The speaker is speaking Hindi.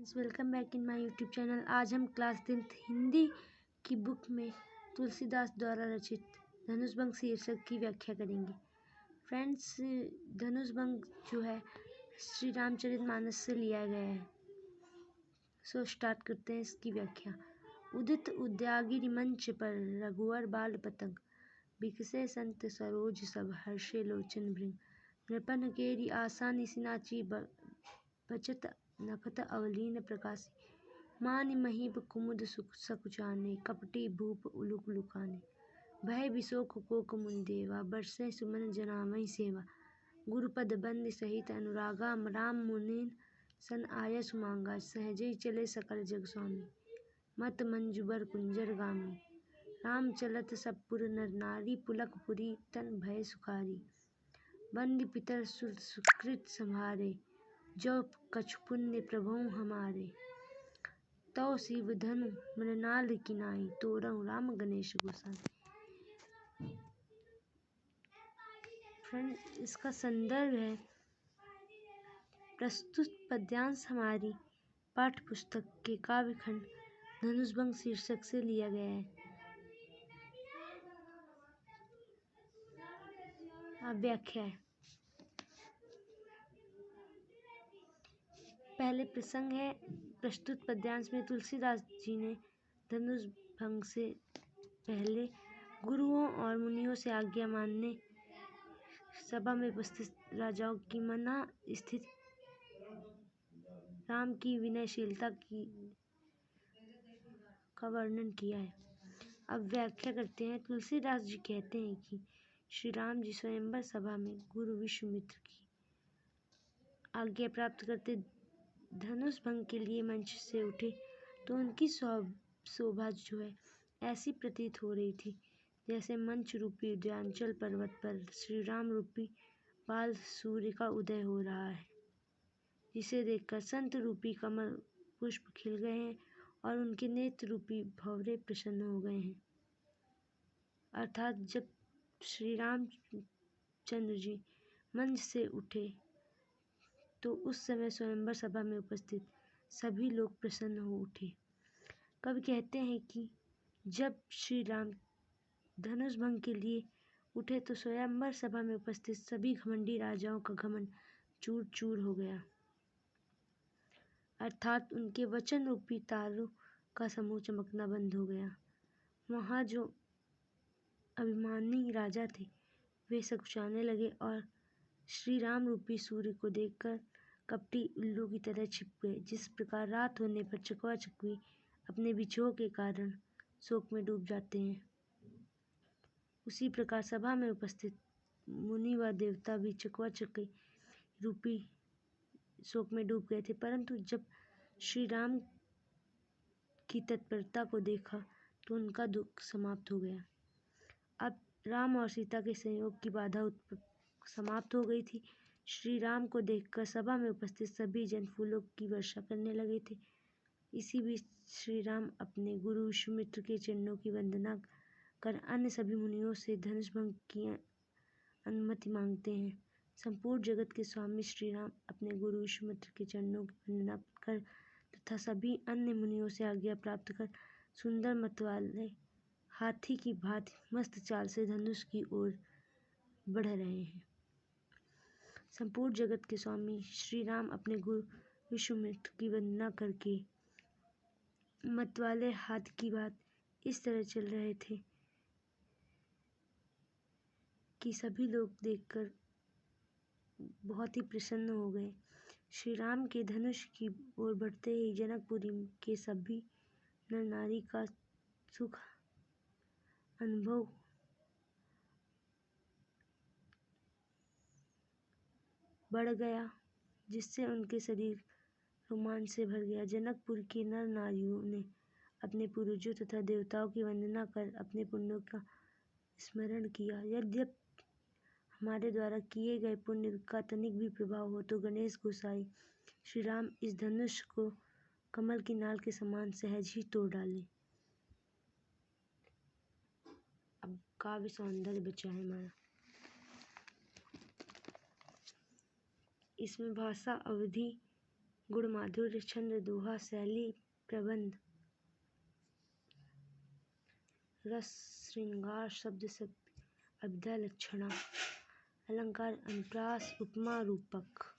Friends, welcome back in my YouTube channel. आज हम क्लास 10th हिंदी की बुक में तुलसीदास द्वारा रचित धनुषभंग शीर्षक की व्याख्या करेंगे। फ्रेंड्स, धनुषभंग जो है श्री रामचरितमानस से लिया गया है। सो स्टार्ट करते हैं इसकी व्याख्या। उदित उद्यागिरि मंच पर रघुवर बाल पतंग, बिकसे संत सरोज सब हर्षे लोचन भृंग। नृपन केरी आसा निसिनाची, बचत नखत अवलीन प्रकाशी। मानि महीप कुमुद सुख सकुचाने, कपटी भूप उलुक लुकाने। भय विशोक कोक मुनि देवा, बरसै सुमन जनामहि सेवा। गुरुपद बंदि सहित अनुरागा, राम मुनीन सन आय सुमांगा। सहजै चले सकल जग स्वामी, मत मंजुबर कुंजर गामी। राम चलत सब पुर नर नारी, पुलक पुरी तन भय सुखारी। बंदि पितर सुर सुकृत संभारे, जो कछु पुण्य प्रभु हमारे। तौ शिव धनु मृणाल किनाई, तोरहु राम गणेश गोसाई। फ्रेंड, इसका संदर्भ है प्रस्तुत पद्यांश हमारी पाठ्य पुस्तक के काव्य खंड धनुषभंग शीर्षक से लिया गया है। अब व्याख्या है। पहले प्रसंग है, प्रस्तुत पद्यांश में तुलसीदास जी ने धनुषभंग से पहले गुरुओं और मुनियों से आज्ञा मानने सभा में उपस्थित राजाओं की मना स्थित राम की विनयशीलता का वर्णन किया है। अब व्याख्या करते हैं। तुलसीदास जी कहते हैं कि श्री राम जी स्वयंवर सभा में गुरु विश्वामित्र की आज्ञा प्राप्त करते धनुषभंग के लिए मंच से उठे तो उनकी शोभा जो है ऐसी प्रतीत हो रही थी जैसे मंच रूपी उद्यानचल पर्वत पर श्री राम रूपी बाल सूर्य का उदय हो रहा है, जिसे देखकर संत रूपी कमल पुष्प खिल गए हैं और उनके नेत्र रूपी भंवरे प्रसन्न हो गए हैं। अर्थात जब श्री रामचंद्र जी मंच से उठे तो उस समय स्वयंवर सभा में उपस्थित सभी लोग प्रसन्न हो उठे। कवि कहते हैं कि जब श्री राम धनुषभंग के लिए उठे तो स्वयंवर सभा में उपस्थित सभी घमंडी राजाओं का घमंड चूर चूर हो गया। अर्थात उनके वचन रूपी तारों का समूह चमकना बंद हो गया। वहाँ जो अभिमानी राजा थे वे सकुचाने लगे और श्री राम रूपी सूर्य को देखकर कपटी उल्लू की तरह छिप गए। जिस प्रकार रात होने पर चकवा चकवी अपने बिछोह के कारण शोक में डूब जाते हैं, उसी प्रकार सभा में उपस्थित मुनि व देवता भी चकवा चकवी रूपी शोक में डूब गए थे। परंतु जब श्री राम की तत्परता को देखा तो उनका दुख समाप्त हो गया। अब राम और सीता के संयोग की बाधा समाप्त हो गई थी। श्री राम को देखकर सभा में उपस्थित सभी जन फूलों की वर्षा करने लगे थे। इसी बीच श्री राम अपने गुरु विश्वामित्र के चरणों की वंदना कर अन्य सभी मुनियों से धनुषभंग की अनुमति मांगते हैं। संपूर्ण जगत के स्वामी श्री राम अपने गुरु विश्वामित्र के चरणों की वंदना कर तथा सभी अन्य मुनियों से आज्ञा प्राप्त कर सुंदर मत वाले हाथी की भांति मस्त चाल से धनुष की ओर बढ़ रहे हैं। संपूर्ण जगत के स्वामी श्री राम अपने गुरु विश्वामित्र की वंदना करके मतवाले हाथ की बात इस तरह चल रहे थे कि सभी लोग देखकर बहुत ही प्रसन्न हो गए। श्री राम के धनुष की ओर बढ़ते ही जनकपुरी के सभी नर नारी का सुख अनुभव बढ़ गया, जिससे उनके शरीर रोमांच से भर गया। जनकपुर के नर नारियों ने अपने पूर्वजों तथा देवताओं की वंदना कर अपने पुण्यों का स्मरण किया। यद्यपि हमारे द्वारा किए गए पुण्य का तनिक भी प्रभाव हो तो गणेश गोसाई श्री राम इस धनुष को कमल की नाल के समान सहज ही तोड़ डालें। अब काव्य सौंदर्य बचा है हमारा। इसमें भाषा, अवधि, गुण माधुर्य छंद दोहा शैली प्रबंध रस श्रृंगार शब्द अभिधा लक्षणा अलंकार अनुप्रास उपमा रूपक।